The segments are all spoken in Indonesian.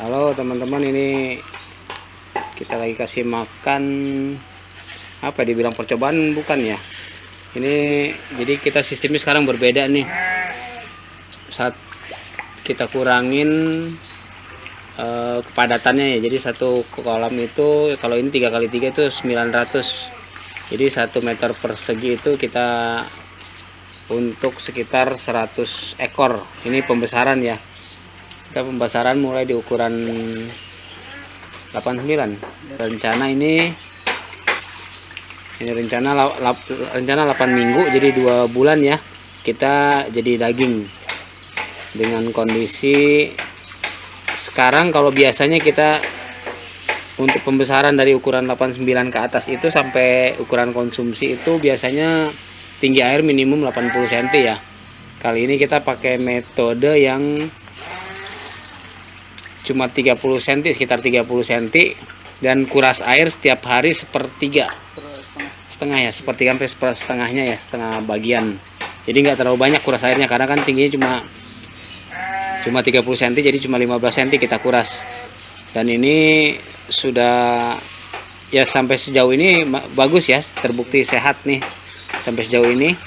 Halo teman-teman, ini kita lagi kasih makan apa dibilang percobaan bukan ya. Ini jadi kita sistemnya sekarang berbeda nih. Saat kita kurangin kepadatannya ya. Jadi satu kolam itu kalau ini 3x3 itu 900. Jadi 1 meter persegi itu kita untuk sekitar 100 ekor. Ini pembesaran ya. Kita pembesaran mulai di ukuran 89. Rencana ini rencana 8 minggu, jadi 2 bulan ya kita jadi daging. Dengan kondisi sekarang, kalau biasanya kita untuk pembesaran dari ukuran 89 ke atas itu sampai ukuran konsumsi itu biasanya tinggi air minimum 80 cm ya. Kali ini kita pakai metode yang cuma 30 cm, sekitar 30 cm, dan kuras air setiap hari sepertiga setengah ya, sepertiga sampai setengahnya ya, setengah bagian. Jadi nggak terlalu banyak kuras airnya karena kan tingginya cuma 30 cm, jadi cuma 15 cm kita kuras. Dan ini sudah ya sampai sejauh ini bagus ya, terbukti sehat nih sampai sejauh ini.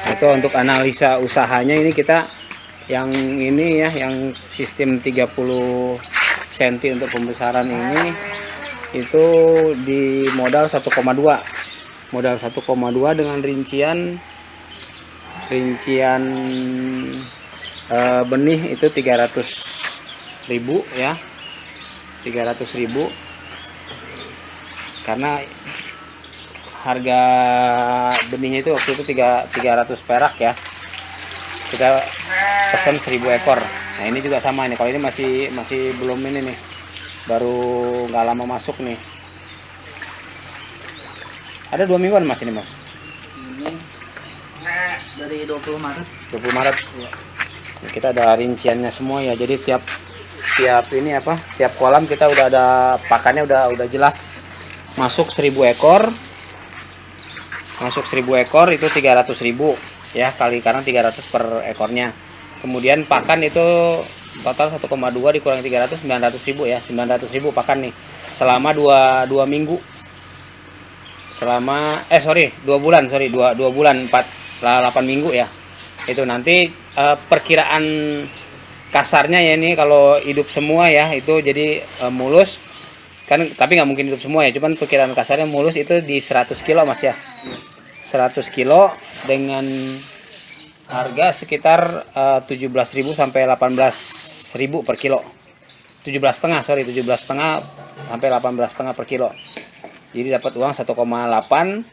Itu untuk analisa usahanya, ini kita yang ini ya, yang sistem 30 cm untuk pembesaran ini itu di modal 1,2 dengan rincian benih itu 300.000 ya, 300.000 karena harga benihnya itu waktu itu 300 perak ya. Kita pesan 1000 ekor. Nah ini juga sama ini, kalau ini masih belum ini nih, baru nggak lama masuk nih. Ada 2 mingguan mas ini mas. Ini dari 20 Maret. 20 Maret. Ya. Kita ada rinciannya semua ya. Jadi tiap ini apa? Tiap kolam kita udah ada pakannya, udah jelas. Masuk 1000 ekor. Masuk 1000 ekor itu 300.000 ya, kali karena 300 per ekornya. Kemudian pakan itu total 1,2 dikurangi 300, 900.000 ya. 900.000 pakan nih selama 2 minggu. Selama 2 bulan, 2 bulan 8 minggu ya. Itu nanti perkiraan kasarnya ya, ini kalau hidup semua ya itu jadi mulus kan, tapi nggak mungkin hidup semua ya, cuman perkiraan kasarnya mulus itu di 100 kilo mas ya. 100 kilo dengan harga sekitar 17.000 sampai 18.000 per kilo. 17,5 sampai 18,5 per kilo. Jadi dapat uang 1,8,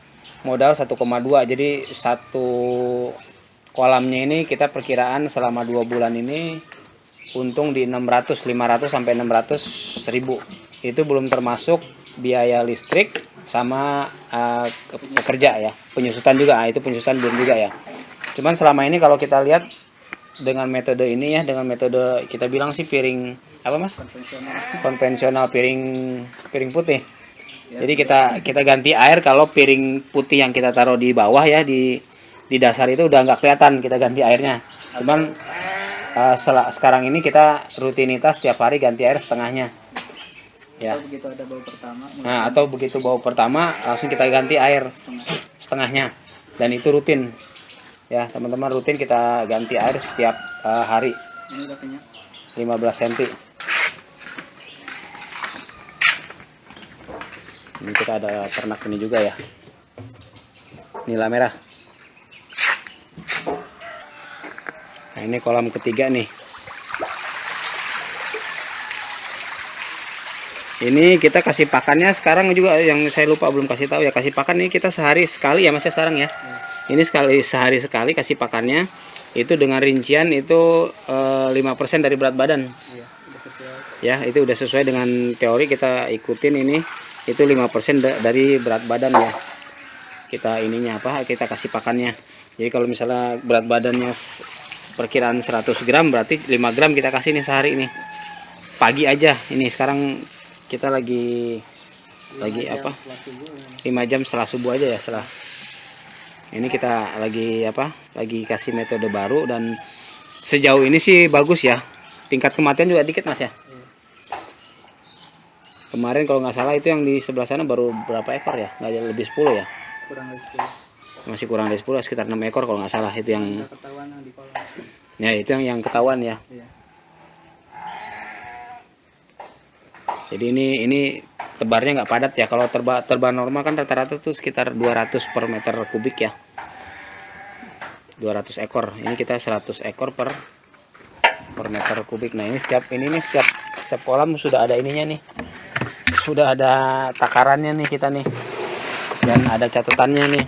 modal 1,2. Jadi satu kolamnya ini kita perkiraan selama 2 bulan ini untung di 500 sampai 600.000. Itu belum termasuk biaya listrik sama pekerja ya, penyusutan juga. Itu penyusutan belum juga ya. Cuman selama ini kalau kita lihat dengan metode ini ya, dengan metode kita bilang sih piring apa mas? Konvensional, piring putih. Jadi kita ganti air kalau piring putih yang kita taruh di bawah ya, di dasar itu udah nggak kelihatan, kita ganti airnya. Cuman sekarang ini kita rutinitas tiap hari ganti air setengahnya. Ya. Atau begitu ada bau pertama. Nah, atau begitu bau pertama langsung kita ganti air setengahnya. Dan itu rutin. Ya, teman-teman, rutin kita ganti air setiap hari. Ini udah kenyang. 15 cm. Ini kita ada ternak ini juga ya. Nila merah. Nah, ini kolam ketiga nih. Ini kita kasih pakannya sekarang juga, yang saya lupa belum kasih tahu ya, kasih pakan ini kita sehari sekali ya mas ya sekarang ya. Ini sehari sekali kasih pakannya, itu dengan rincian itu 5% dari berat badan. Iya, udah sesuai. Ya, itu udah sesuai dengan teori kita ikutin ini, itu 5% dari berat badan ya. Kita ininya apa? Kita kasih pakannya. Jadi kalau misalnya berat badannya perkiraan 100 gram, berarti 5 gram kita kasih nih sehari ini. Pagi aja. Ini sekarang kita lagi apa? 5 jam setelah subuh aja ya, setelah ini kita lagi kasih metode baru, dan sejauh ini sih bagus ya. Tingkat kematian juga dikit mas ya. Kemarin kalau nggak salah itu yang di sebelah sana baru berapa ekor ya? Nggak ada, lebih 10 ya? Kurang dari 10. Masih kurang dari 10, sekitar 6 ekor kalau nggak salah itu yang. Nggak ketahuan yang di kolam. Ya itu yang ketahuan ya. Iya. Jadi ini tebarnya nggak padat ya. Kalau tebar normal kan rata-rata tuh sekitar 200 per meter kubik ya. 200 ekor. Ini kita 100 ekor per meter kubik. Nah ini setiap kolam sudah ada ininya nih. Sudah ada takarannya nih kita nih. Dan ada catatannya nih.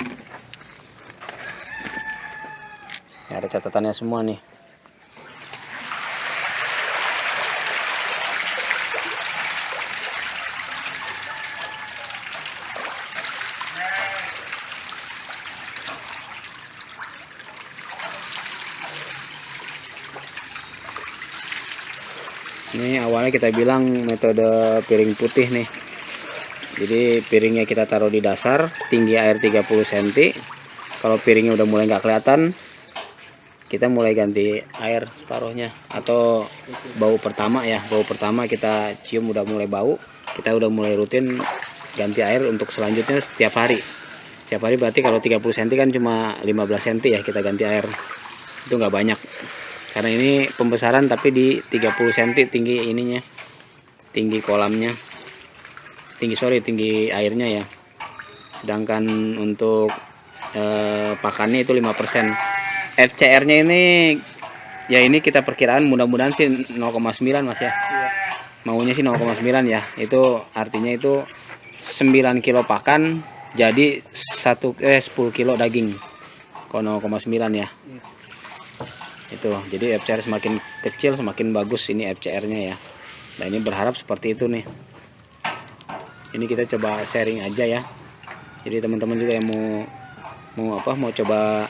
Ya, ada catatannya semua nih. Ini awalnya kita bilang metode piring putih nih. Jadi piringnya kita taruh di dasar, tinggi air 30 cm. Kalau piringnya udah mulai nggak kelihatan, kita mulai ganti air separuhnya. Atau bau pertama ya, bau pertama kita cium udah mulai bau, kita udah mulai rutin ganti air untuk selanjutnya setiap hari. Setiap hari berarti kalau 30 cm kan cuma 15 cm ya kita ganti air. Itu nggak banyak. Karena ini pembesaran tapi di 30 cm tinggi ininya. Tinggi kolamnya. Tinggi airnya ya. Sedangkan untuk pakannya itu 5%. FCR-nya ini ya ini kita perkiraan mudah-mudahan sih 0,9 Mas ya. Iya. Maunya sih 0,9 ya. Itu artinya itu 9 kilo pakan jadi 10 kilo daging. Kalau 0,9 ya. Iya. Itu. Jadi FCR semakin kecil semakin bagus ini FCR-nya ya. Nah, ini berharap seperti itu nih. Ini kita coba sharing aja ya. Jadi teman-teman juga yang mau coba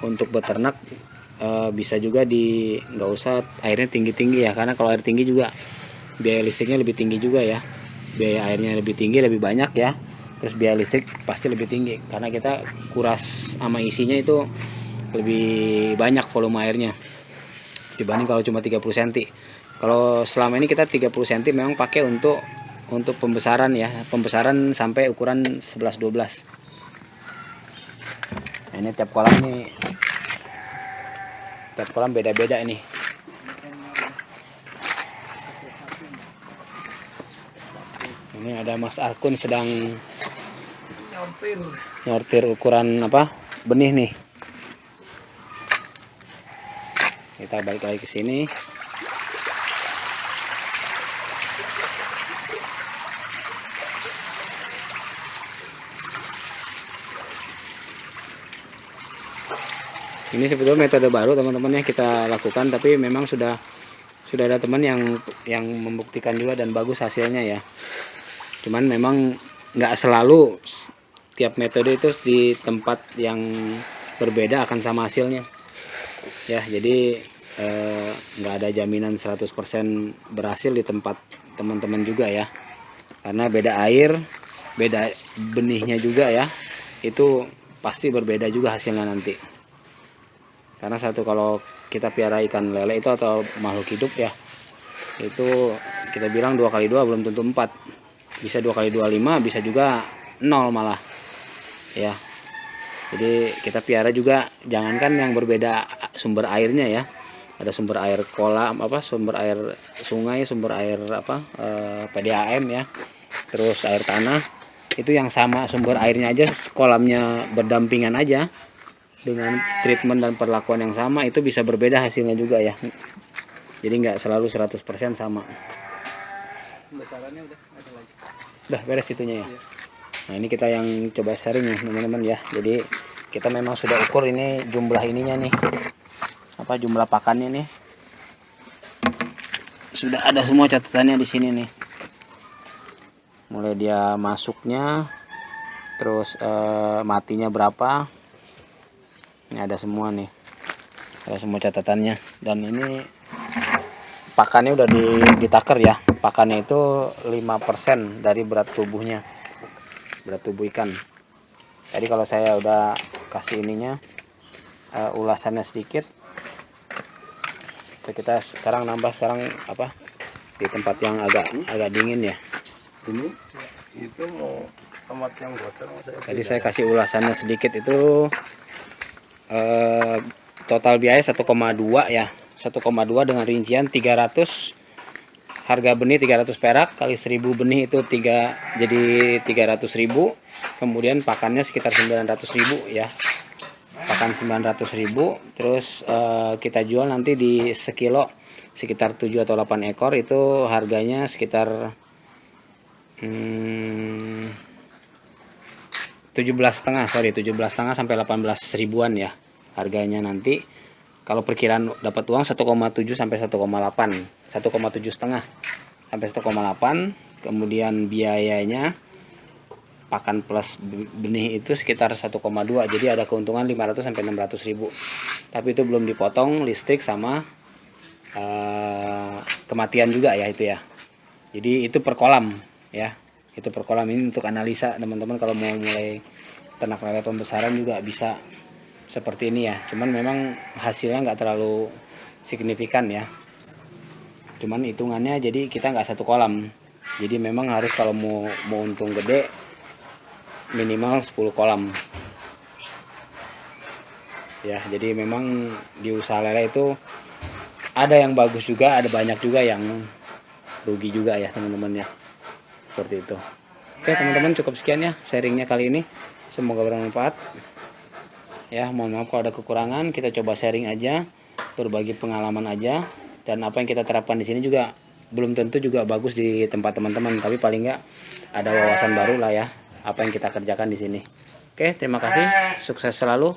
untuk beternak bisa juga nggak usah airnya tinggi-tinggi ya, karena kalau air tinggi juga biaya listriknya lebih tinggi juga ya. Biaya airnya lebih tinggi, lebih banyak ya. Terus biaya listrik pasti lebih tinggi karena kita kuras sama isinya itu lebih banyak volume airnya dibanding kalau cuma 30 cm. Kalau selama ini kita 30 cm memang pakai untuk pembesaran ya, pembesaran sampai ukuran 11-12. Nah, ini tiap kolam beda-beda ini. Ini ada Mas Arkun sedang nyortir ukuran benih nih. Kita balik lagi ke sini. Ini sebetulnya metode baru teman-teman ya kita lakukan, tapi memang sudah ada teman yang membuktikan juga dan bagus hasilnya ya. Cuman memang nggak selalu tiap metode itu di tempat yang berbeda akan sama hasilnya. Ya, jadi nggak ada jaminan 100% berhasil di tempat teman-teman juga ya. Karena beda air, beda benihnya juga ya. Itu pasti berbeda juga hasilnya nanti. Karena satu, kalau kita piara ikan lele itu atau makhluk hidup ya, itu kita bilang 2 kali 2 belum tentu 4. Bisa 2 kali 2 5, bisa juga 0 malah. Ya. Jadi kita piara juga jangankan yang berbeda sumber airnya ya. Ada sumber air kolam, sumber air sungai, sumber air PDAM ya. Terus air tanah. Itu yang sama sumber airnya aja, kolamnya berdampingan aja. Dengan treatment dan perlakuan yang sama itu bisa berbeda hasilnya juga ya. Jadi nggak selalu 100% sama. Pembesarannya udah ada lagi. Udah beres itunya ya. Iya. Nah ini kita yang coba sharing ya teman-teman ya. Jadi kita memang sudah ukur ini jumlah ininya nih. Jumlah pakannya nih. Sudah ada semua catatannya di sini nih. Mulai dia masuknya, terus matinya berapa. Ini ada semua nih, ada semua catatannya. Dan ini pakannya udah ditakar ya. Pakannya itu 5% dari berat tubuhnya, berat tubuh ikan. Jadi kalau saya udah kasih ininya ulasannya sedikit, kita sekarang nambah di tempat yang agak dingin ya. Ini itu mau tomat yang buatan Tadi saya kasih ulasannya sedikit itu total biaya 1,2 ya. 1,2 dengan rincian 300, harga benih 300 perak kali 1000 benih itu jadi 300.000. Kemudian pakannya sekitar 900.000 ya. Pakan 900.000, terus kita jual nanti di sekilo sekitar 7 atau 8 ekor itu harganya sekitar 17,5 sampai 18 ribuan ya harganya nanti. Kalau perkiraan dapat uang 1,7 sampai 1,8, 1,7 setengah sampai 1,8. Kemudian biayanya pakan plus benih itu sekitar 1,2, jadi ada keuntungan 500 sampai 600 ribu. Tapi itu belum dipotong listrik sama kematian juga ya itu ya. Jadi itu per kolam ya. Itu per kolam. Ini untuk analisa teman-teman kalau mau mulai ternak lele pembesaran juga bisa seperti ini ya. Cuman memang hasilnya nggak terlalu signifikan ya. Cuman hitungannya jadi kita nggak satu kolam. Jadi memang harus kalau mau untung gede minimal 10 kolam. Ya, jadi memang di usaha lele itu ada yang bagus juga, ada banyak juga yang rugi juga ya teman-teman ya. Seperti itu. Oke teman-teman, cukup sekian ya sharingnya kali ini. Semoga bermanfaat. Ya, mohon maaf kalau ada kekurangan, kita coba sharing aja, berbagi pengalaman aja, dan apa yang kita terapkan di sini juga belum tentu juga bagus di tempat teman-teman, tapi paling nggak ada wawasan baru lah ya apa yang kita kerjakan di sini. Oke, terima kasih, sukses selalu.